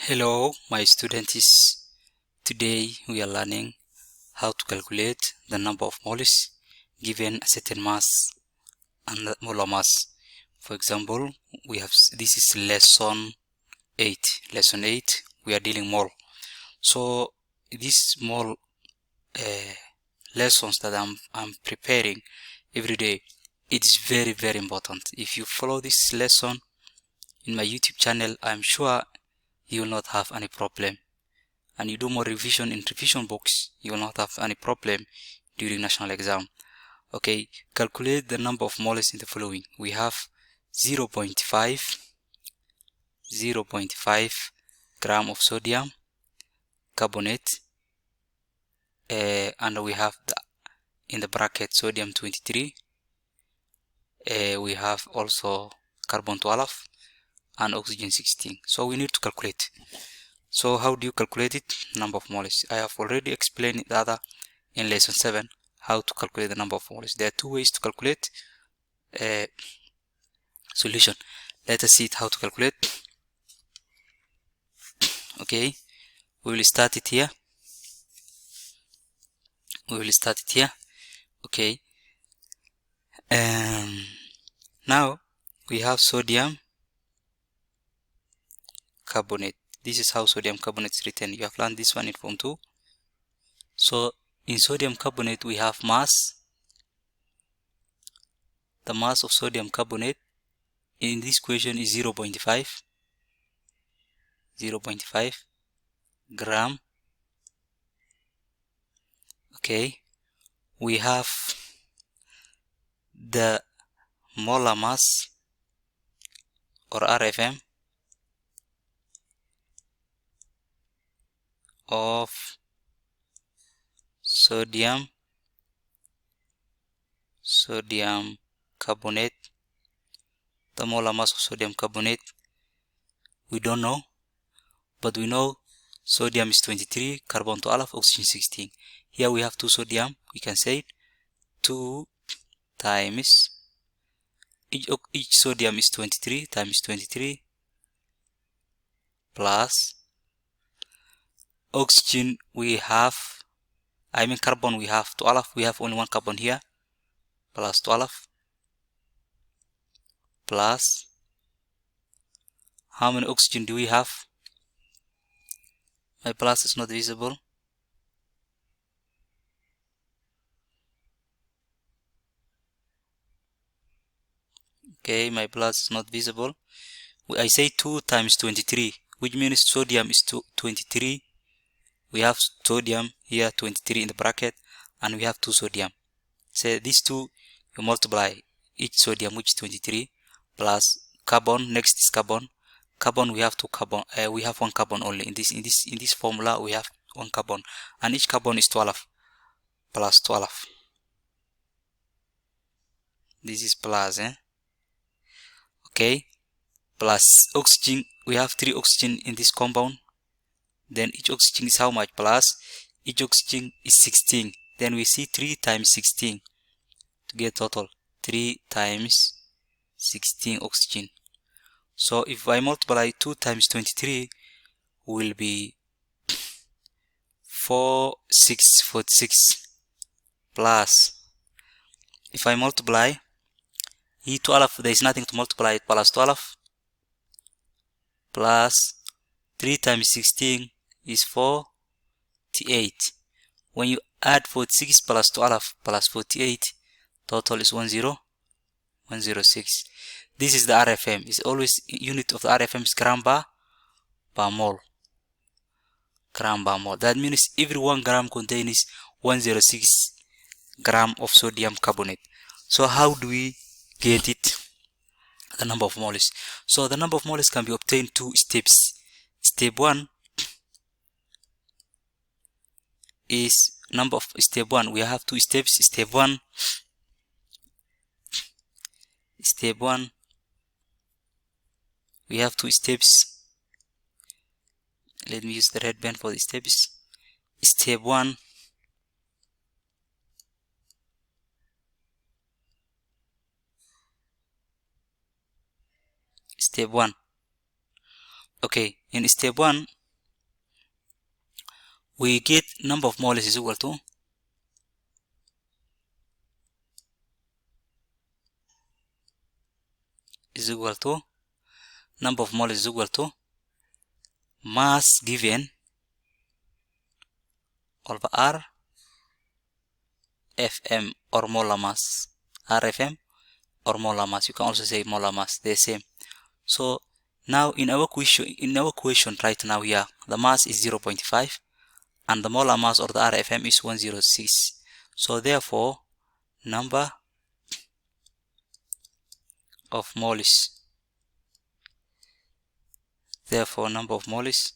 Hello, my students. Today we are learning how to calculate the number of moles given a certain mass and molar mass. For example, this is lesson 8. Lesson 8, we are dealing mole. So these mole lessons that I'm preparing every day, it's very important. If you follow this lesson in my YouTube channel, I'm sure you will not have any problem, and you do more revision in revision books, you will not have any problem during national exam. Okay, calculate the number of moles in the following. We have 0.5 gram of sodium carbonate, and we have in the bracket sodium 23. We have also carbon 12 and oxygen 16. So we need to calculate. So how do you calculate it? Number of moles. I have already explained the other in lesson 7 how to calculate the number of moles. There are two ways to calculate solution. Let us see it how to calculate. Okay, we will start it here. Okay, now we have sodium carbonate. This is how sodium carbonate is written. You have learned this one in form 2. So in sodium carbonate we have mass. The mass of sodium carbonate in this equation is 0.5 gram. Okay, we have the molar mass or RFM of sodium carbonate. The molar mass of sodium carbonate we don't know, but we know sodium is 23, carbon 12, oxygen 16. Here we have 2 sodium. We can say 2 times each sodium is 23 times 23 plus oxygen we have, carbon we have 12. We have only one carbon here, plus 12 plus how many oxygen do we have? My plus is not visible. Okay, my plus is not visible. I say 2 times 23, which means sodium is 23. We have sodium here 23 in the bracket, and we have 2 sodium. So these two you multiply each sodium, which is 23, plus carbon. Next is carbon. Carbon we have 2 carbon. We have 1 carbon only in this formula. We have 1 carbon, and each carbon is 12 plus 12. This is plus, okay, plus oxygen. We have 3 oxygen in this compound. Then each oxygen is how much? Plus each oxygen is 16. Then we see 3 times 16 to get total 3 times 16 oxygen. So if I multiply 2 times 23 will be 4646 plus, if I multiply E12, there is nothing to multiply it, plus 12 plus 3 times 16 is 48. When you add 46 plus 12 plus 48, total is 106. This is the RFM. It's always unit of the RFM is gram per mole. That means every 1 gram contains 106 gram of sodium carbonate. So how do we get it? The number of moles. So the number of moles can be obtained 2 steps. Step 1 is step 1. We have 2 steps. Step 1, we have 2 steps. Let me use the red pen for the steps. Step 1, Okay, in step 1, we get number of moles is equal to number of moles is equal to mass given over R FM or molar mass. RFM or molar mass. You can also say molar mass. They're same. So now in our question right now here, the mass is 0.5 and the molar mass or the RFM is 106. So therefore, number of moles. Therefore, number of moles.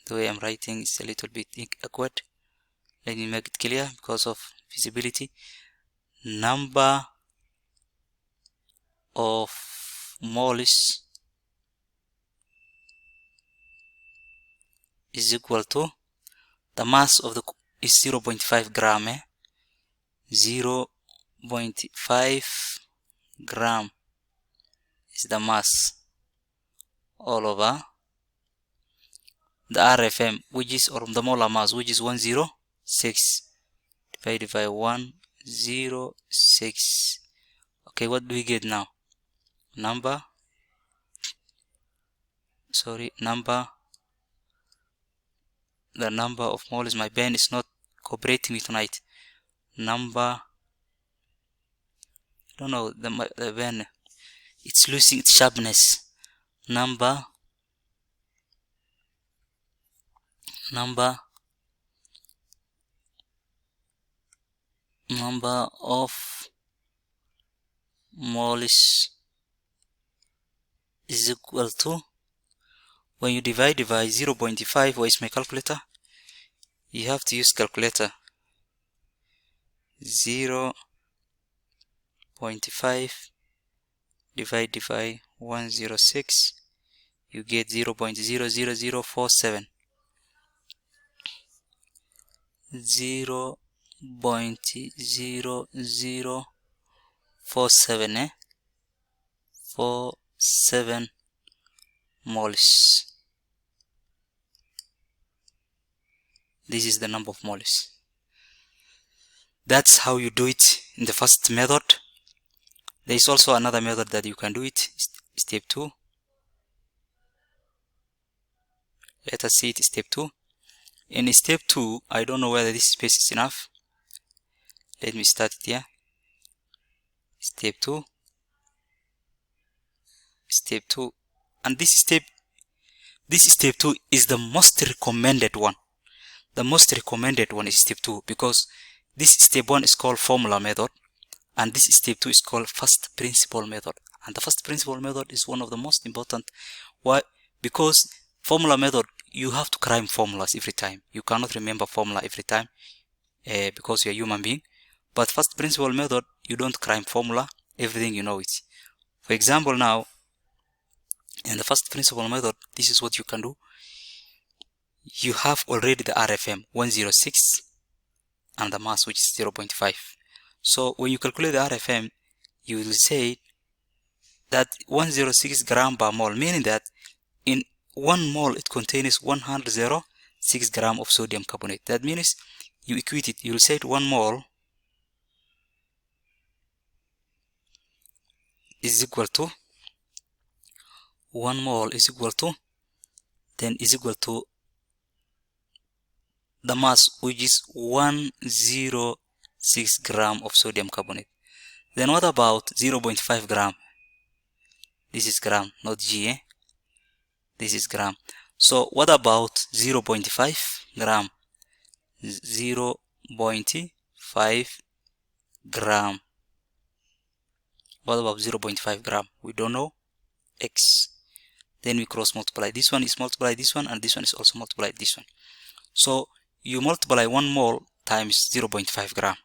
The way I'm writing is a little bit awkward. Let me make it clear because of visibility. Number of moles is equal to the mass of the is 0.5 gram. 0.5 gram is the mass all over the RFM, which is, or the molar mass, which is 106 divided by 106. Okay, what do we get now? Number the number of moles. My pen is not cooperating me tonight. Number, I don't know, the pen, it's losing its sharpness. Number of moles is equal to, when you divide by 0.5, where is my calculator? You have to use calculator. 0.5 divided by 106, you get 0.00047. 0.0047 47 moles. This is the number of moles. That's how you do it in the first method. There is also another method that you can do it. Step 2. Let us see it. Step 2. In step 2, I don't know whether this space is enough. Let me start it here. Step 2. And this step 2 is the most recommended one. The most recommended one is step 2, because this step 1 is called formula method and this step 2 is called first principle method. And the first principle method is one of the most important. Why? Because formula method, you have to climb formulas every time. You cannot remember formula every time because you're a human being. But first principle method, you don't climb formula, everything you know it. For example, now in the first principle method, this is what you can do. You have already the RFM 106 and the mass, which is 0.5. So when you calculate the RFM, you will say that 106 gram per mole, meaning that in 1 mole it contains 106 gram of sodium carbonate. That means you equate it. You will say 1 mole is equal to the mass, which is 106 gram of sodium carbonate. Then what about 0.5 gram? This is gram, not G. This is gram. So what about 0.5 gram? 0.5 gram. What about 0.5 gram? We don't know. X. Then we cross multiply. This one is multiply this one, and this one is also multiply this one. So you multiply 1 mole times 0.5 gram.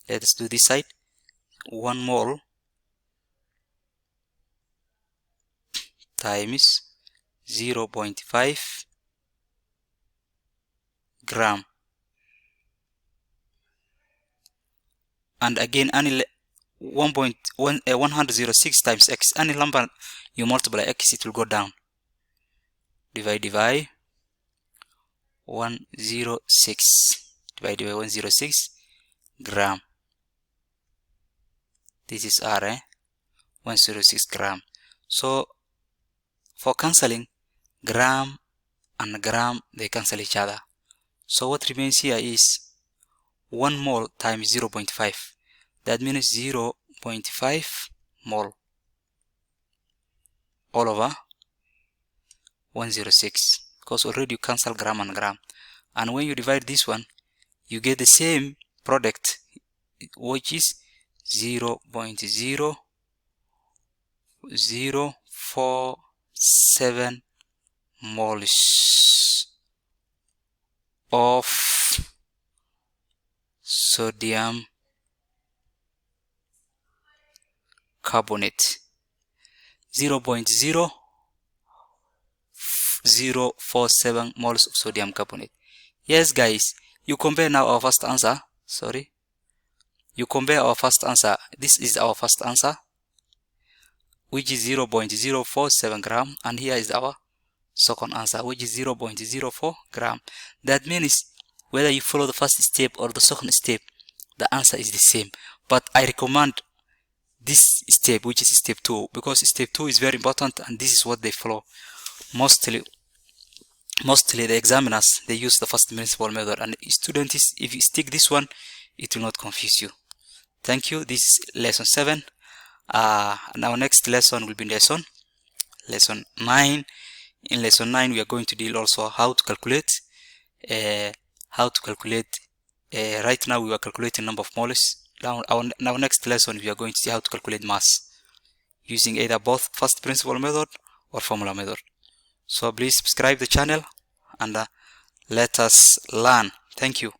Let us do this side. 1 mole times 0.5 gram. And again, 106 times x. Any number you multiply x, it will go down. Divide 106 divided by 106 gram. This is R, 106 gram. So for cancelling, gram and gram, they cancel each other. So what remains here is 1 mole times 0.5. That means 0.5 mole all over 106, because already you cancel gram and gram. And when you divide this one, you get the same product, which is 0.0047 moles of sodium carbonate. 0.0047 moles of sodium carbonate. Yes guys, you compare now our first answer. You compare our first answer. This is our first answer, which is 0.047 gram, and here is our second answer, which is 0.04 gram. That means whether you follow the first step or the second step, the answer is the same. But I recommend this step, which is step 2, because step 2 is very important, and this is what they follow. Mostly the examiners, they use the first principle method, and students, if you stick this one, it will not confuse you. Thank you. This is lesson 7. And our next lesson will be lesson 9. In lesson 9, we are going to deal also how to calculate. Right now we are calculating number of moles. Now our next lesson, we are going to see how to calculate mass using either both first principle method or formula method. So please subscribe the channel and let us learn. Thank you.